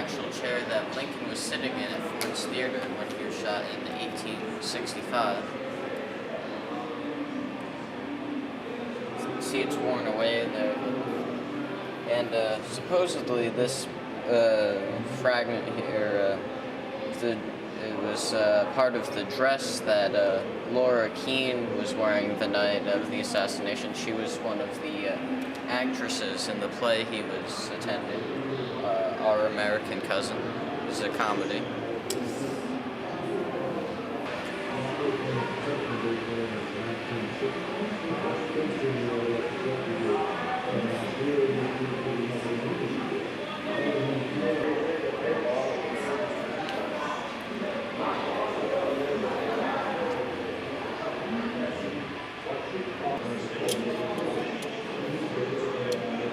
presidential chair that Lincoln was sitting in at Ford's Theater when he was shot in 1865. See, it's worn away there. And supposedly this fragment here, it was part of the dress that Laura Keene was wearing the night of the assassination. She was one of the actresses in the play he was attending, Our American Cousin. It was a comedy.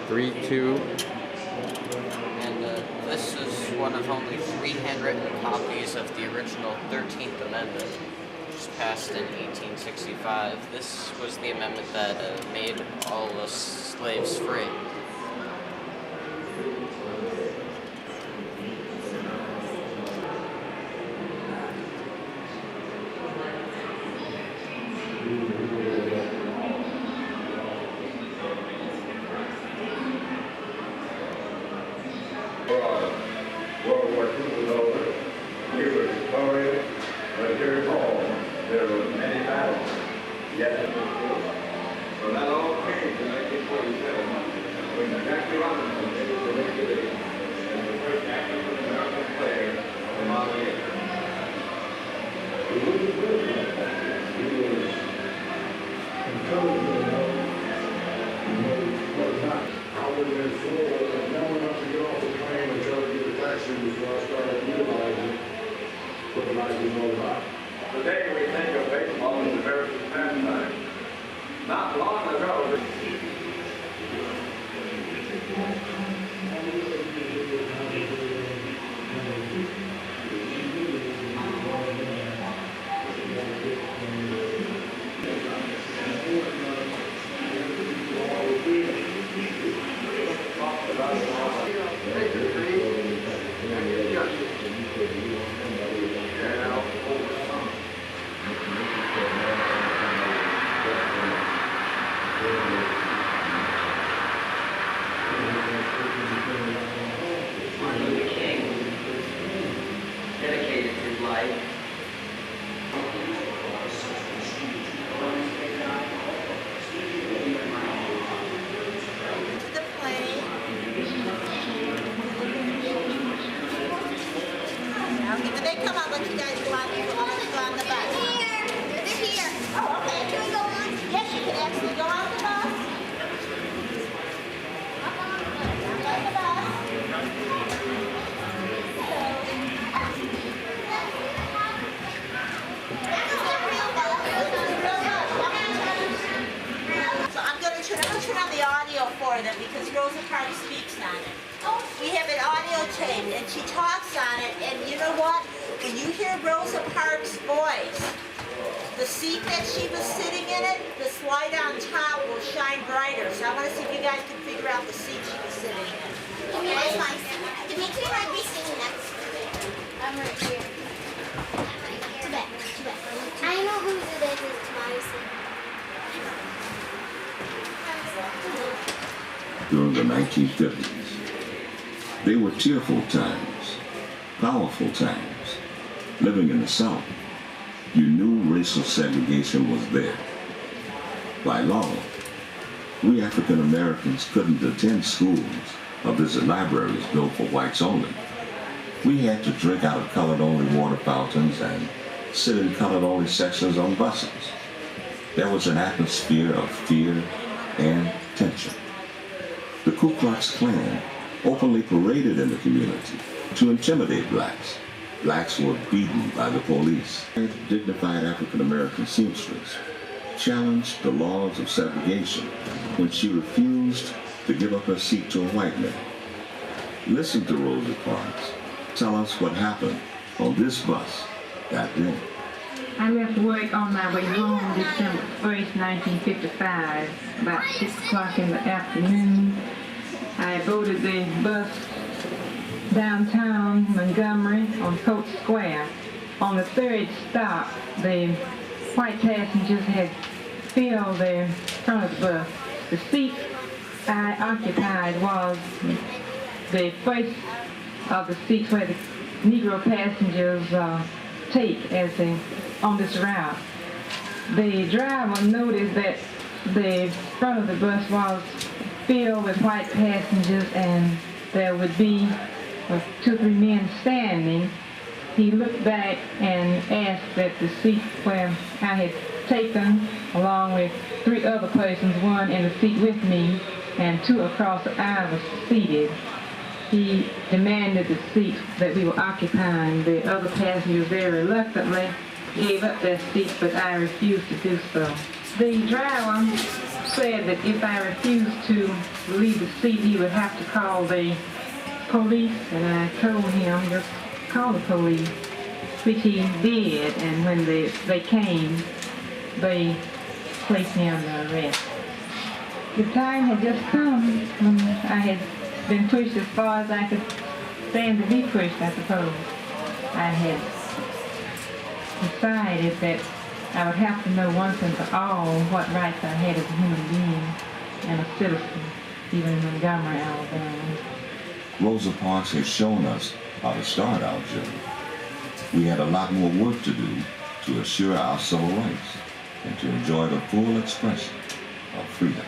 Three, two. And this is one of only 3 handwritten copies of the original 13th Amendment, which was passed in 1865. This was the amendment that made all the slaves free. World War II was over. We were victorious, but here at home, there were many battles. Yet, so that all changed in 1947 when Jackie Robinson was elected as the first African-American player from Montgomery. He was intelligent enough. Was not. I was in school, and now enough to get off the train and try to get a taxi before I started realizing what life is all about. Today we think of baseball as American pastime. Not long ago, Dedicated his life. To the plane. Okay, when they come, I'll let you guys go on. I'll let you go on the bus. They're here. Oh, okay. Can we go on? Yes, you can actually go on the bus. Up on the bus. So I'm going to turn on the audio for them because Rosa Parks speaks on it. We have an audio tape and she talks on it, and you know what? When you hear Rosa Parks' voice, the seat that she was sitting in it, the slide on top will shine brighter. So I want to see if you guys can figure out the seat she was sitting in. Okay, that's my seat. Dimitri might be sitting next to me. I'm right here. Too bad. I know whose it is. It's my seat. During the 1950s, they were tearful times, powerful times. Living in the South, you knew racial segregation was there. By law, we African Americans couldn't attend schools or visit libraries built for whites only. We had to drink out of colored-only water fountains and sit in colored-only sections on buses. There was an atmosphere of fear and tension. The Ku Klux Klan openly paraded in the community to intimidate blacks. Blacks were beaten by the police. Dignified African-American seamstress challenged the laws of segregation when she refused to give up her seat to a white man. Listen to Rosa Parks tell us what happened on this bus that day. I left work on my way home December 1st, 1955, about 6 o'clock in the afternoon. I boarded the bus downtown Montgomery on Coach Square. On the third stop, the white passengers had filled the front of the bus. The seat I occupied was the first of the seats where the Negro passengers take as they on this route. The driver noticed that the front of the bus was filled with white passengers and there would be 2 or 3 men standing. He looked back and asked that the seat where I had taken, along with 3 other persons, one in the seat with me and 2 across the aisle, was seated. He demanded the seat that we were occupying. The other passengers very reluctantly gave up their seats, but I refused to do so. The driver said that if I refused to leave the seat, he would have to call the police, and I told him just call the police, which he did, and when they came, they placed me under arrest. The time had just come when I had been pushed as far as I could stand to be pushed, I suppose. I had decided that I would have to know once and for all what rights I had as a human being and a citizen, even in Montgomery, Alabama. Rosa Parks has shown us how to start our journey. We had a lot more work to do to assure our civil rights and to enjoy the full expression of freedom.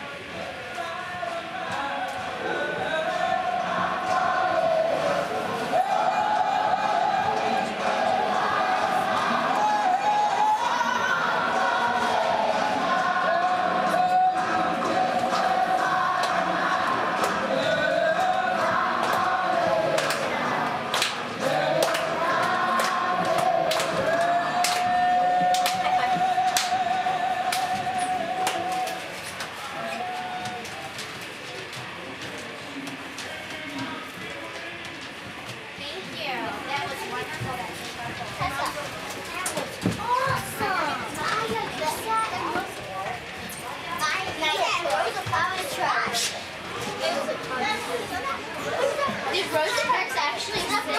Did Rosa Parks actually sing? I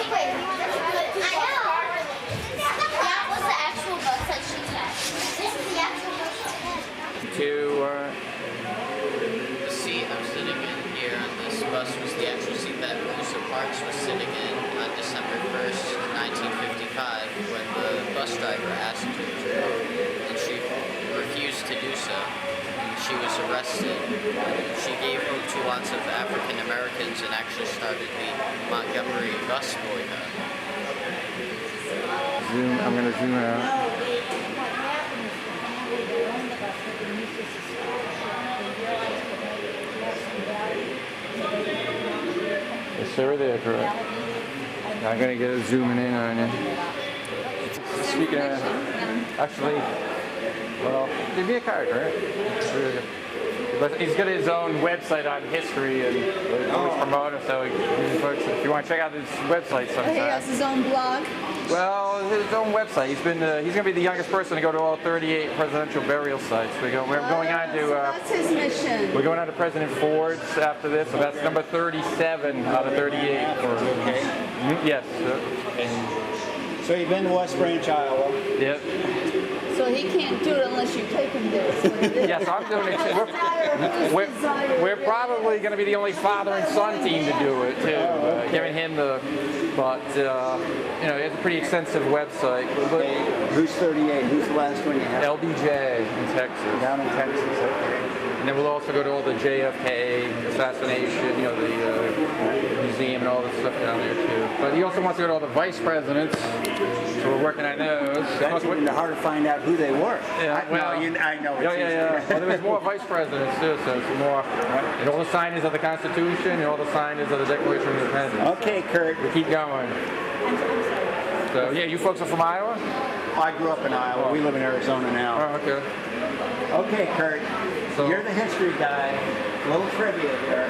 know. That was the actual bus that she had. This is the actual bus she had. The seat I'm sitting in here on this bus was the actual seat that Rosa Parks was sitting in on December 1st, 1955, when the bus driver asked her to, and she refused to do so. She was arrested. She gave hope to lots of African Americans and actually started the Montgomery Bus Boycott. I'm going to zoom out. Yes, sir, there, correct. I'm going to get it zooming in on you. Speaking of, actually, well, give me a card, right? But he's got his own website on history and always promote it, so if you want to check out his website sometime. He has his own blog. Well, his own website. He's going to be the youngest person to go to all 38 presidential burial sites. We're going on to. So that's his mission. We're going on to President Ford's after this, so that's number 37 out of 38. Okay. Yes. So you've been to West Branch, Iowa. Yep. So he can't do it unless you take him there. So Yes, I'm doing it. We're probably going to be the only father and son team to do it too. Giving him the, but it's a pretty extensive website. Who's 38? Who's the last one you have? LBJ in Texas. Down in Texas. Okay. And then we'll also go to all the JFK, Assassination, the museum and all this stuff down there too. But he also wants to go to all the vice presidents, so we're working on those. That's even hard to find out who they were. Yeah, I know. Yeah. Well, there was more vice presidents too, so it's more. And all the signers of the Constitution, and all the signers of the Declaration of Independence. Okay, Kurt. We keep going. So yeah, you folks are from Iowa? I grew up in Iowa. We live in Arizona now. Oh, okay. Okay, Kurt. So, you're the history guy. A little trivia here.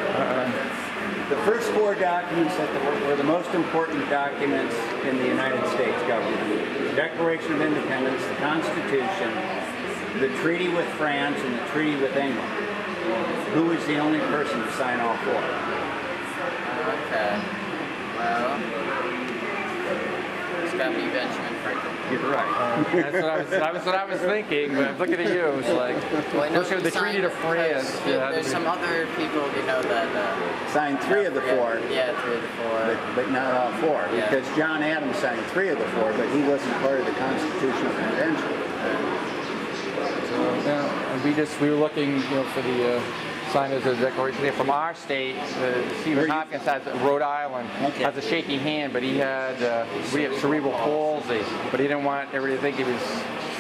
The first 4 documents that were the most important documents in the United States government: the Declaration of Independence, the Constitution, the Treaty with France, and the Treaty with England. Who was the only person to sign all 4? Okay. Well, be Benjamin Franklin. You're right. That's what I was thinking, but I'm looking at you. It's like, Well, I know especially with the he Treaty of signed it France. because There's some other people, you know, that Signed 3 of the 4. Yeah, 3 of the 4. But not all 4, Yeah. because John Adams signed 3 of the 4, but he wasn't part of the Constitutional Convention. So yeah, we were looking, you know, for the sign as a declaration here from our state. Stephen Hopkins has Rhode Island has a shaky hand, but he had cerebral palsy, but he didn't want everybody to think he was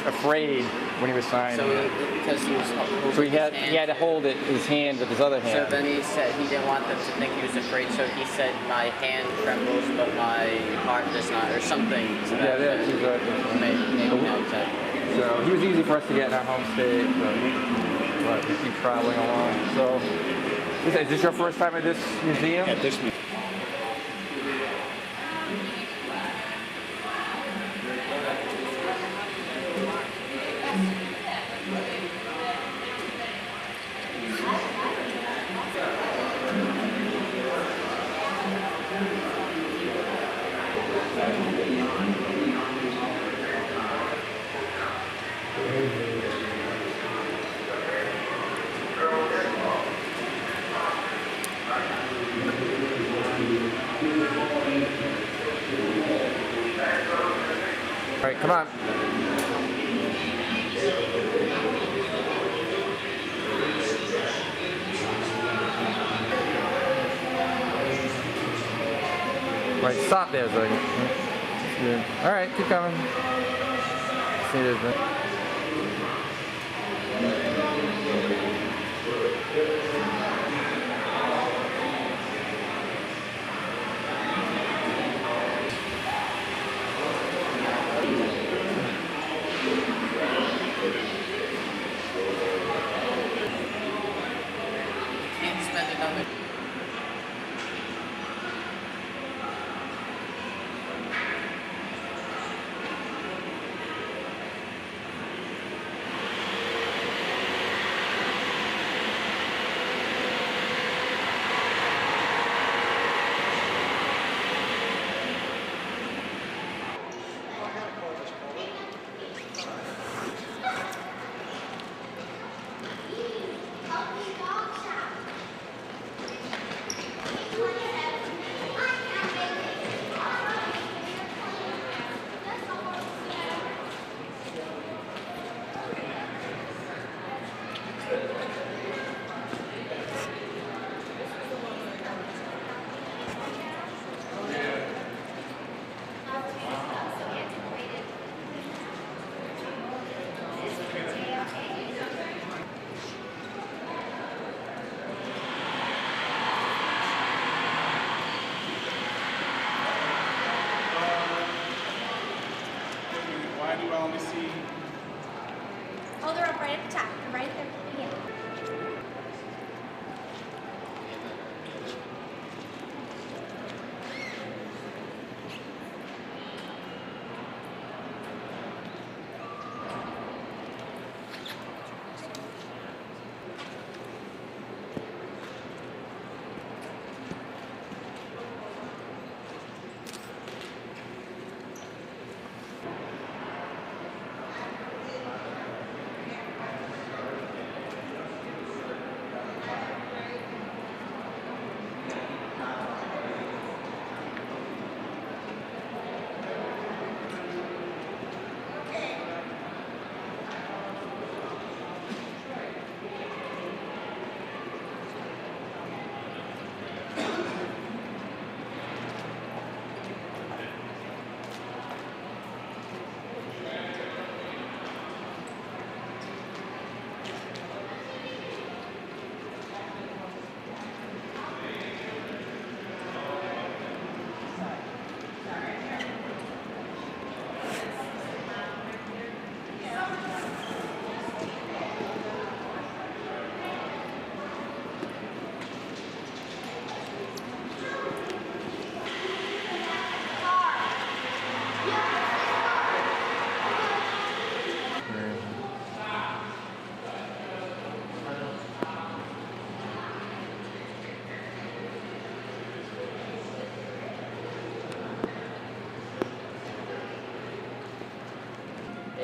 afraid when he was signing. So because he was holding he had to hold it his hand with his other hand. So then he said he didn't want them to think he was afraid, so he said my hand trembles but my heart does not, or something. So Yeah, that's exactly. So he was easy for us to get in our home state, but we keep traveling along. So is this your first time at this museum? At this All right, come on. All right, stop there a second. Yeah. All right, keep coming. See this. Can't spend another. Oh, they're up right at the top, right there. Yeah.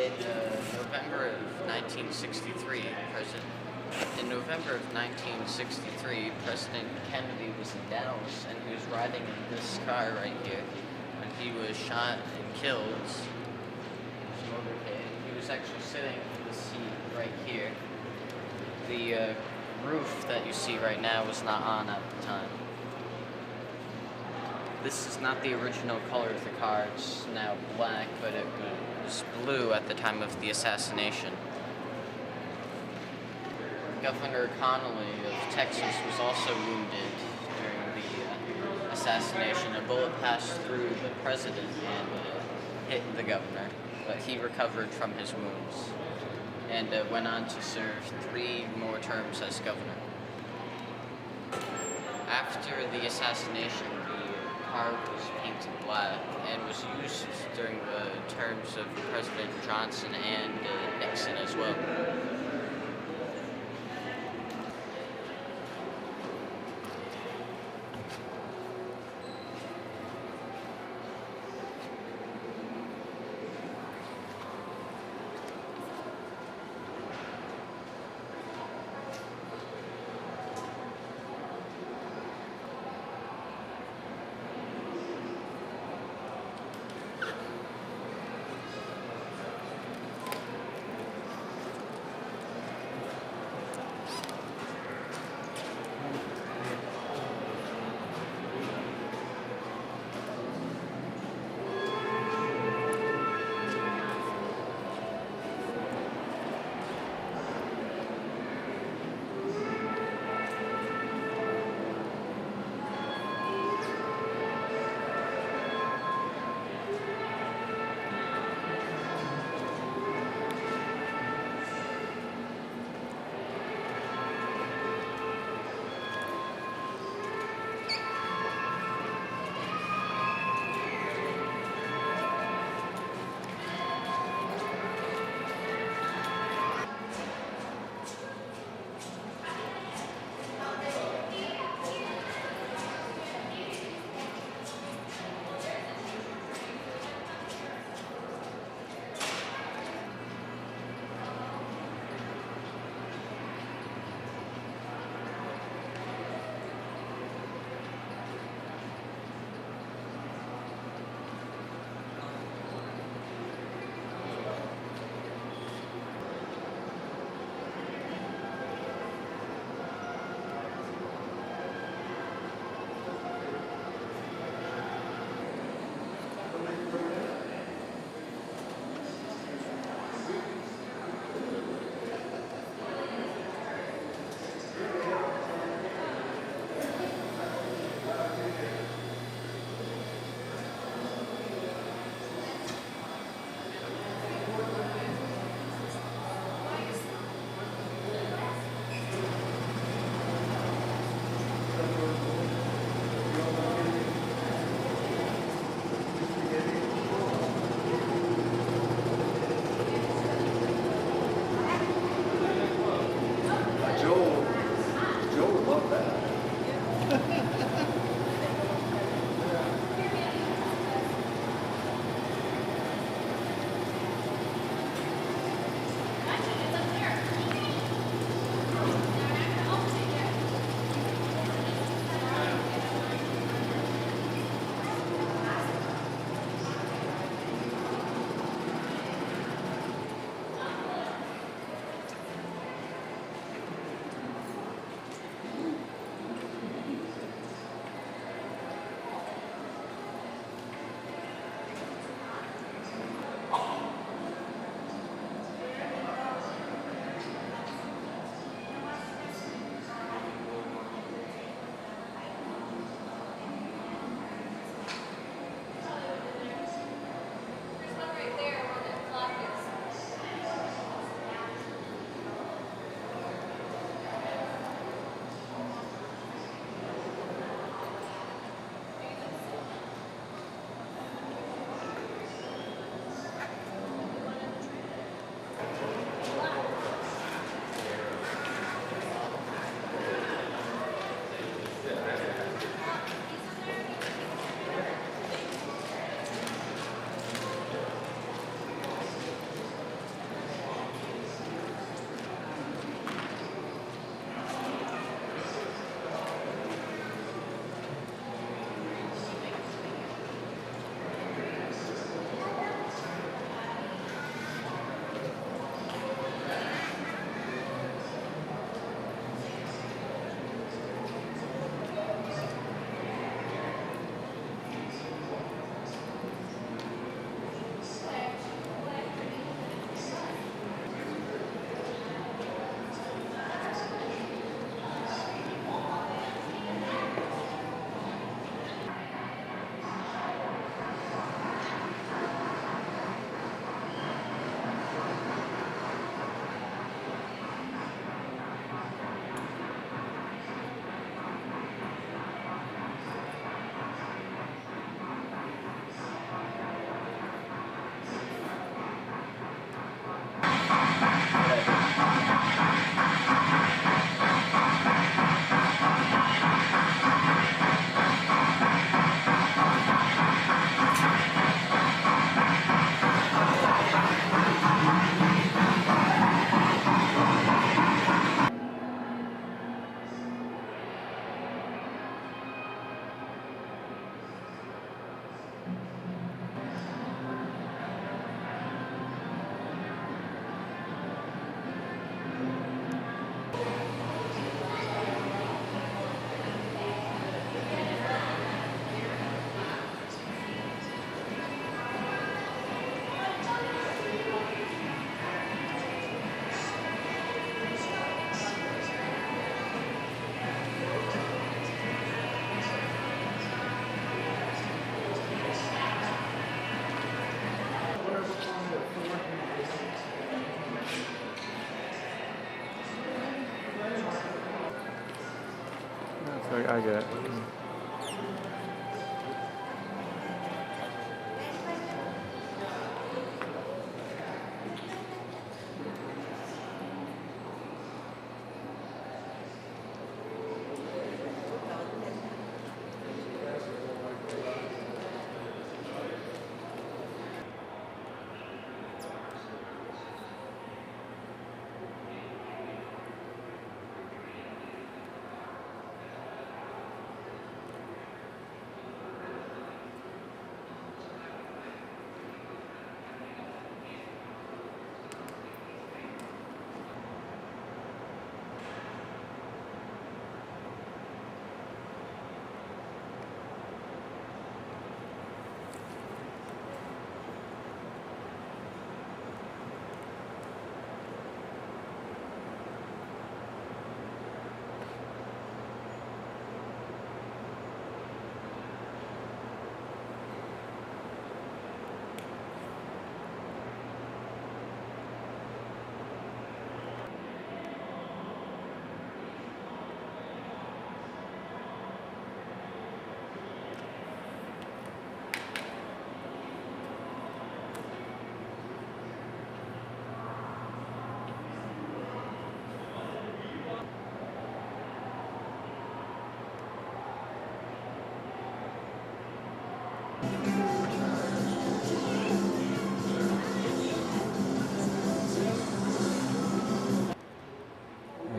In November of 1963, President Kennedy was in Dallas, and he was riding in this car right here when he was shot and killed. His motorcade. He was actually sitting in the seat right here. The roof that you see right now was not on at the time. This is not the original color of the car. It's now black, but it was blue at the time of the assassination. Governor Connolly of Texas was also wounded during the assassination. A bullet passed through the president and hit the governor, but he recovered from his wounds and went on to serve 3 more terms as governor. After the assassination, the car was painted black and was used during the terms of President Johnson and Nixon as well. I get it.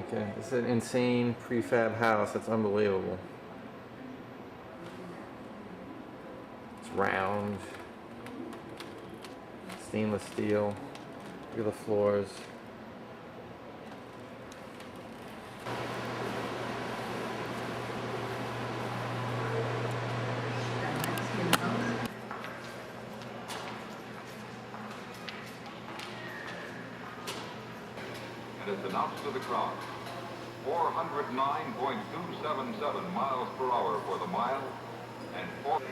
Okay, this is an insane prefab house. That's unbelievable. It's round, stainless steel. Look at the floors. And it's announced to the crowd, 409.277 miles per hour for the mile, and 40.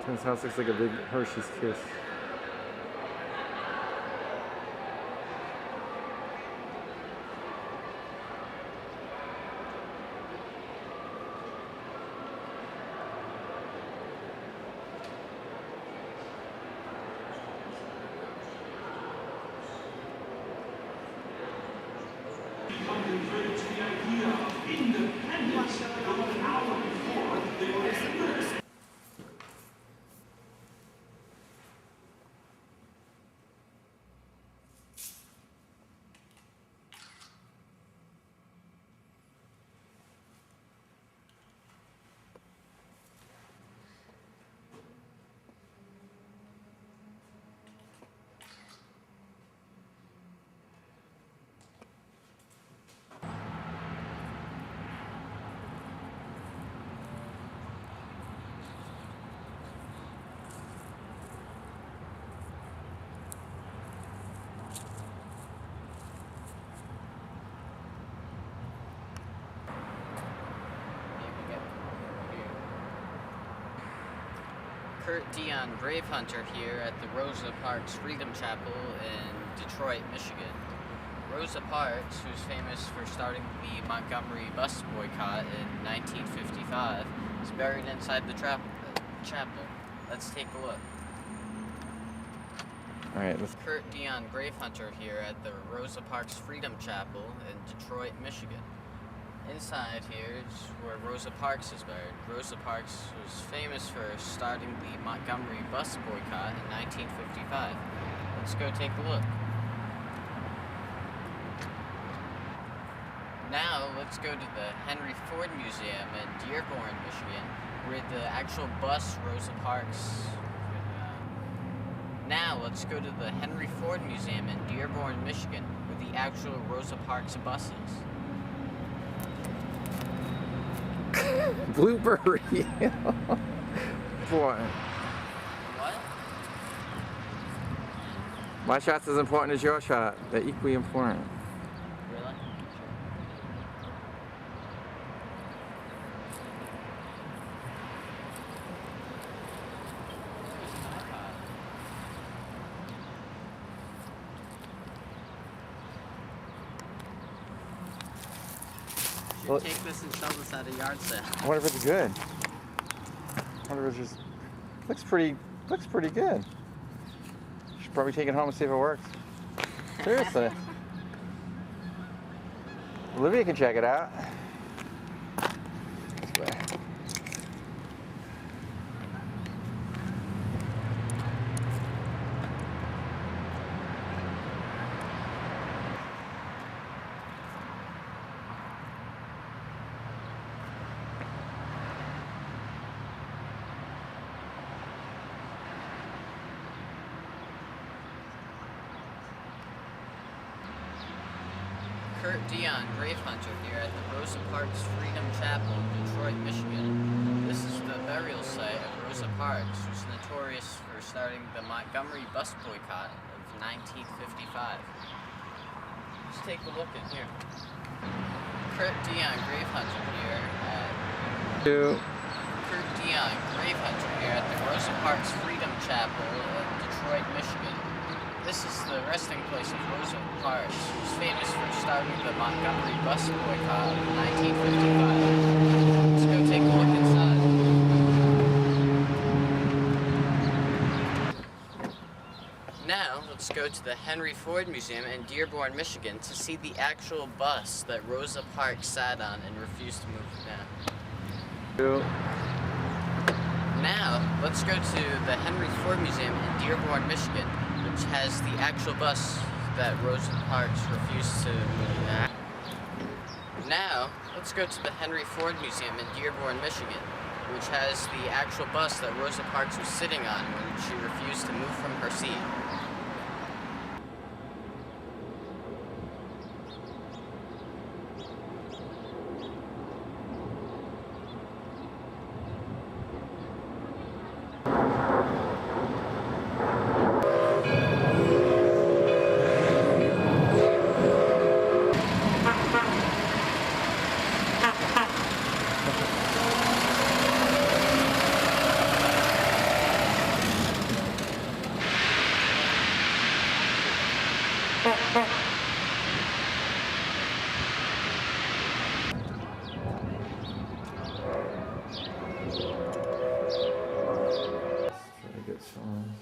This house looks like a big Hershey's Kiss. Kurt Dion Gravehunter here at the Rosa Parks Freedom Chapel in Detroit, Michigan. Rosa Parks, who's famous for starting the Montgomery Bus Boycott in 1955, is buried inside the chapel. Let's take a look. Alright, let's... Kurt Dion Gravehunter here at the Rosa Parks Freedom Chapel in Detroit, Michigan. Inside here is where Rosa Parks is buried. Rosa Parks was famous for starting the Montgomery Bus Boycott in 1955. Let's go take a look. Now, let's go to the Henry Ford Museum in Dearborn, Michigan, where the actual bus Rosa Parks... Now, let's go to the Henry Ford Museum in Dearborn, Michigan, where the actual Rosa Parks bus is. Blueberry. What? What? My shot's as important as your shot. They're equally important. Really? Well, Take this and sell this at a yard sale. I wonder if it's good. I wonder if it's just looks pretty good. Should probably take it home and see if it works. Seriously. Olivia can check it out. This way. Kurt Dion, grave hunter here at the Rosa Parks Freedom Chapel in Detroit, Michigan. This is the burial site of Rosa Parks, who's notorious for starting the Montgomery Bus Boycott of 1955. Let's take a look in here. Kurt Dion, grave hunter here at Kurt Dion, grave hunter here at the Rosa Parks Freedom Chapel in Detroit, Michigan. This is the resting place of Rosa Parks, who's famous for starting the Montgomery Bus Boycott in 1955. Let's go take a look inside. Now, let's go to the Henry Ford Museum in Dearborn, Michigan to see the actual bus that Rosa Parks sat on and refused to move now. Now, let's go to the Henry Ford Museum in Dearborn, Michigan, which has the actual bus that Rosa Parks refused to move. Now, let's go to the Henry Ford Museum in Dearborn, Michigan, which has the actual bus that Rosa Parks was sitting on when she refused to move from her seat.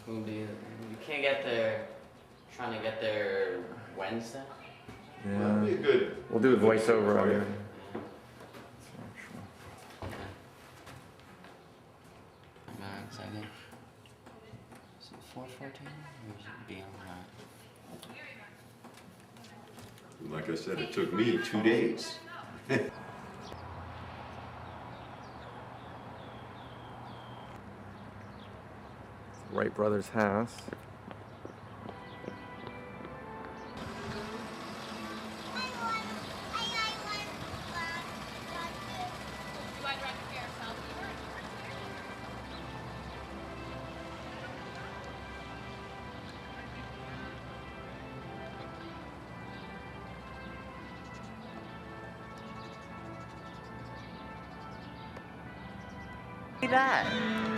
You can't get there. Trying to get there Wednesday. Yeah. That'd be a good. We'll do a voiceover on it. Second. Is it 4:14 or is it beyond that? Like I said, it took me 2 days. Wright brothers' house. Look at that.